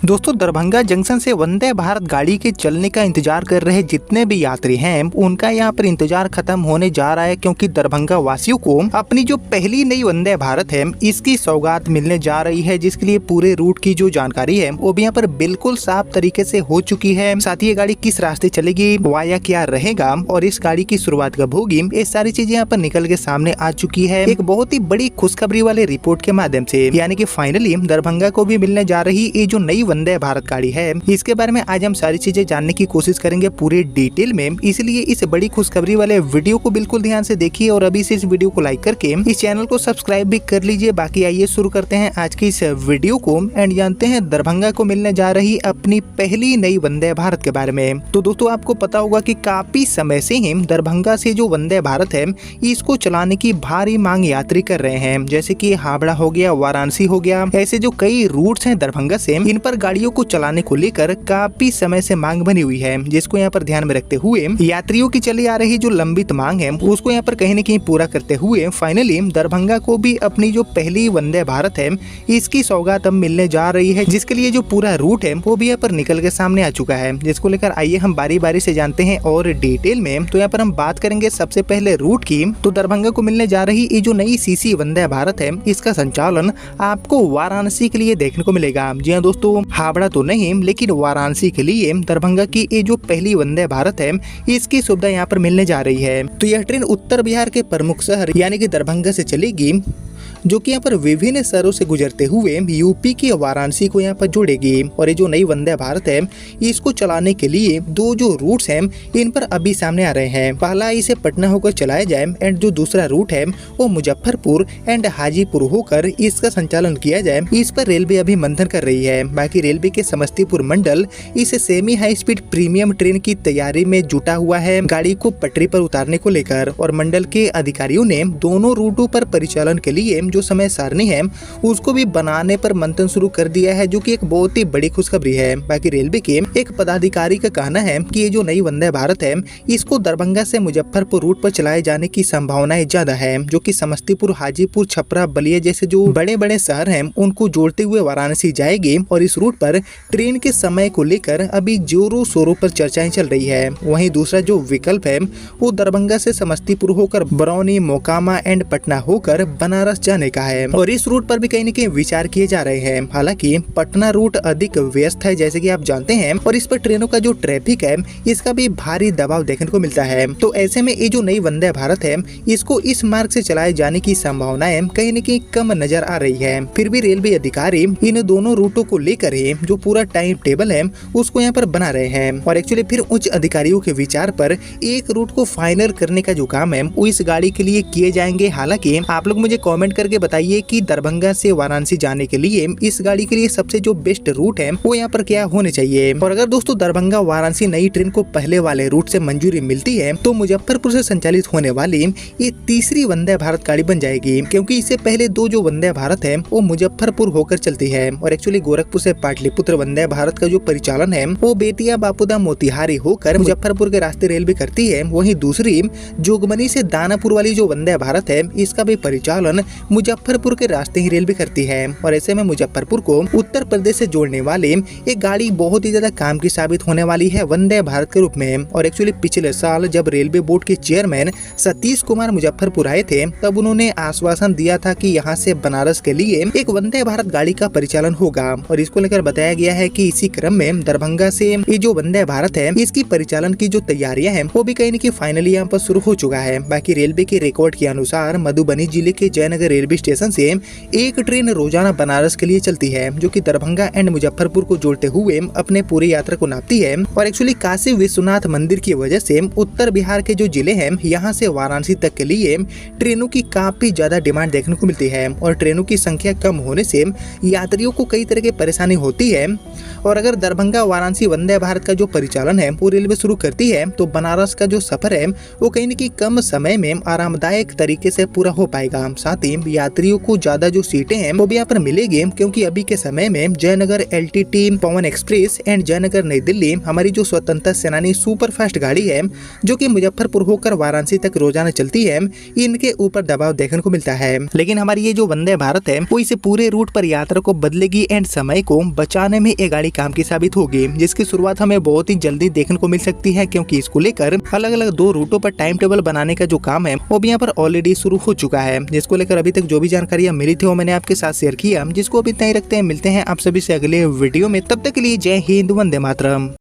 दोस्तों दरभंगा जंक्शन से वंदे भारत गाड़ी के चलने का इंतजार कर रहे जितने भी यात्री हैं उनका यहाँ पर इंतजार खत्म होने जा रहा है, क्योंकि दरभंगा वासियों को अपनी जो पहली नई वंदे भारत है इसकी सौगात मिलने जा रही है, जिसके लिए पूरे रूट की जो जानकारी है वो भी यहाँ पर बिल्कुल साफ तरीके से हो चुकी है। साथ ही ये गाड़ी किस रास्ते चलेगी, वाया क्या रहेगा और इस गाड़ी की शुरुआत कब होगी, ये सारी चीजें यहाँ पर निकल के सामने आ चुकी है एक बहुत ही बड़ी खुशखबरी वाले रिपोर्ट के माध्यम से, यानी कि फाइनली दरभंगा को भी मिलने जा रही ये जो नई वंदे भारत गाड़ी है इसके बारे में आज हम सारी चीजें जानने की कोशिश करेंगे पूरे डिटेल में। इसलिए इस बड़ी खुशखबरी वाले वीडियो को बिल्कुल ध्यान से देखिए और अभी से इस वीडियो को लाइक करके इस चैनल को सब्सक्राइब भी कर लीजिए। बाकी आइए शुरू करते हैं आज की इस वीडियो को एंड जानते हैं दरभंगा को मिलने जा रही अपनी पहली नई वंदे भारत के बारे में। तो दोस्तों आपको पता होगा कि काफी समय से ही दरभंगा से जो वंदे भारत है इसको चलाने की भारी मांग यात्री कर रहे हैं, जैसे कि हावड़ा हो गया, वाराणसी हो गया, ऐसे जो कई रूट्स हैं दरभंगा से इन पर गाड़ियों को चलाने को लेकर काफी समय से मांग बनी हुई है, जिसको यहाँ पर ध्यान में रखते हुए यात्रियों की चली आ रही जो लंबित मांग है उसको यहाँ पर कहीं न कहीं पूरा करते हुए फाइनली दरभंगा को भी अपनी जो पहली वंदे भारत है इसकी सौगात अब मिलने जा रही है, जिसके लिए जो पूरा रूट है वो भी यहाँ पर निकल के सामने आ चुका है, जिसको लेकर आइए हम बारी बारी से जानते हैं और डिटेल में। तो यहाँ पर हम बात करेंगे सबसे पहले रूट की। तो दरभंगा को मिलने जा रही ये जो नई सीसी वंदे भारत है इसका संचालन आपको वाराणसी के लिए देखने को मिलेगा। जी हाँ दोस्तों, हावड़ा तो नहीं लेकिन वाराणसी के लिए दरभंगा की ये जो पहली वंदे भारत है इसकी सुविधा यहाँ पर मिलने जा रही है। तो यह ट्रेन उत्तर बिहार के प्रमुख शहर यानी कि दरभंगा से चलेगी, जो कि यहाँ पर विभिन्न शहरों से गुजरते हुए यूपी की वाराणसी को यहाँ पर जोड़ेगी। और ये जो नई वंदे भारत है इसको चलाने के लिए दो जो रूट्स हैं इन पर अभी सामने आ रहे हैं। पहला इसे पटना होकर चलाया जाए एंड जो दूसरा रूट है वो मुजफ्फरपुर एंड हाजीपुर होकर इसका संचालन किया जाए। इस पर रेलवे अभी मंथन कर रही है। बाकी रेलवे के समस्तीपुर मंडल इस semi high speed premium train की तैयारी में जुटा हुआ है गाड़ी को पटरी पर उतारने को लेकर, और मंडल के अधिकारियों ने दोनों रूटों पर परिचालन के लिए जो समय सारणी है उसको भी बनाने पर मंथन शुरू कर दिया है, जो कि एक बहुत ही बड़ी खुशखबरी है। बाकी रेलवे के एक पदाधिकारी का कहना है कि ये जो नई वंदे भारत है इसको दरभंगा से मुजफ्फरपुर रूट पर चलाए जाने की संभावनाएं ज्यादा है, जो कि समस्तीपुर, हाजीपुर, छपरा, बलिया जैसे जो बड़े बड़े शहर हैं उनको जोड़ते हुए वाराणसी जाएगी। और इस रूट पर ट्रेन के समय को लेकर अभी जोरों शोरों पर चर्चाएं चल रही है। वहीं दूसरा जो विकल्प है वो दरभंगा से समस्तीपुर होकर बरौनी, मोकामा एंड पटना होकर बनारस जाने का है, और इस रूट पर भी कहीं न कहीं विचार किए जा रहे हैं। हालांकि पटना रूट अधिक व्यस्त है जैसे कि आप जानते हैं, और इस पर ट्रेनों का जो ट्रैफिक है इसका भी भारी दबाव देखने को मिलता है। तो ऐसे में ये जो नई वंदे भारत है इसको इस मार्ग से चलाए जाने की संभावनाएं कहीं न कहीं कम नजर आ रही है। फिर भी रेलवे अधिकारी इन दोनों रूटों को लेकर ही जो पूरा टाइम टेबल है उसको यहाँ पर बना रहे हैं, और एक्चुअली फिर उच्च अधिकारियों के विचार पर एक रूट को फाइनल करने का जो काम है वो इस गाड़ी के लिए किए जाएंगे। हालांकि आप लोग मुझे कमेंट करके बताइए कि दरभंगा से वाराणसी जाने के लिए इस गाड़ी के लिए सबसे जो बेस्ट रूट है वो यहाँ पर क्या होने चाहिए। और अगर दोस्तों दरभंगा वाराणसी नई ट्रेन को पहले वाले रूट से मंजूरी मिलती है तो मुजफ्फरपुर से संचालित होने वाली ये तीसरी वंदे भारत गाड़ी बन जाएगी, क्योंकि इससे पहले दो जो वंदे भारत है वो मुजफ्फरपुर होकर चलती है। और एक्चुअली गोरखपुर से पाटलिपुत्र वंदे भारत का जो परिचालन है वो बेतिया, बापुदा, मोतिहारी होकर मुजफ्फरपुर के रास्ते रेलवे करती है। वहीं दूसरी जोगबनी से दानापुर वाली जो वंदे भारत है इसका भी परिचालन मुजफ्फरपुर के रास्ते ही रेलवे करती है। और ऐसे में मुजफ्फरपुर को उत्तर प्रदेश से जोड़ने वाले ये गाड़ी बहुत ही ज्यादा काम की साबित होने वाली है वंदे भारत के रूप में। और एक्चुअली पिछले साल जब रेलवे बोर्ड के चेयरमैन सतीश कुमार मुजफ्फरपुर आए थे तब उन्होंने आश्वासन दिया था कि यहाँ से बनारस के लिए एक वंदे भारत गाड़ी का परिचालन होगा, और इसको लेकर बताया गया है कि इसी क्रम में दरभंगा से ये जो वंदे भारत है इसकी परिचालन की जो तैयारियां हैं वो भी कहीं न कहीं फाइनली यहाँ पर शुरू हो चुका है। बाकी रेलवे के रिकॉर्ड के अनुसार मधुबनी जिले के जयनगर रेलवे स्टेशन से एक ट्रेन रोजाना बनारस के लिए चलती है, जो कि दरभंगा एंड मुजफ्फरपुर को जोड़ते हुए अपने पूरी यात्रा को नापती है। और एक्चुअली काशी विश्वनाथ मंदिर की वजह से उत्तर बिहार के जो जिले हैं यहाँ से वाराणसी तक के लिए ट्रेनों की काफी ज्यादा डिमांड देखने को मिलती है, और ट्रेनों की संख्या कम होने से यात्रियों को कई तरह की परेशानी होती है। और अगर दरभंगा वाराणसी वंदे भारत का जो परिचालन है वो रेलवे शुरू करती है तो बनारस का जो सफर है वो कहीं न कहीं कम समय में आरामदायक तरीके से पूरा हो पाएगा। साथ ही यात्रियों को ज्यादा जो सीटें हैं वो भी यहाँ पर मिलेगी, क्योंकि अभी के समय में Jaynagar LTT Pawan express and Jaynagar नई दिल्ली हमारी जो स्वतंत्रता सेनानी सुपर फास्ट गाड़ी है जो कि मुजफ्फरपुर होकर वाराणसी तक रोजाना चलती है, इनके ऊपर दबाव देखने को मिलता है। लेकिन हमारी ये जो वंदे भारत है वो इसे पूरे रूट पर यात्रा को बदलेगी एंड समय को बचाने में ये गाड़ी काम की साबित होगी, जिसकी शुरुआत हमें बहुत ही जल्दी देखने को मिल सकती है, क्योंकि इसको लेकर अलग अलग 2 रूटों पर टाइम टेबल बनाने का जो काम है वो भी यहाँ पर ऑलरेडी शुरू हो चुका है। जिसको लेकर अभी तक जो भी जानकारियां मिली थी वो मैंने आपके साथ शेयर किया, जिसको अभी इतना ही रखते हैं। मिलते हैं आप सभी से अगले वीडियो में, तब तक के लिए जय हिंद, वंदे मातरम।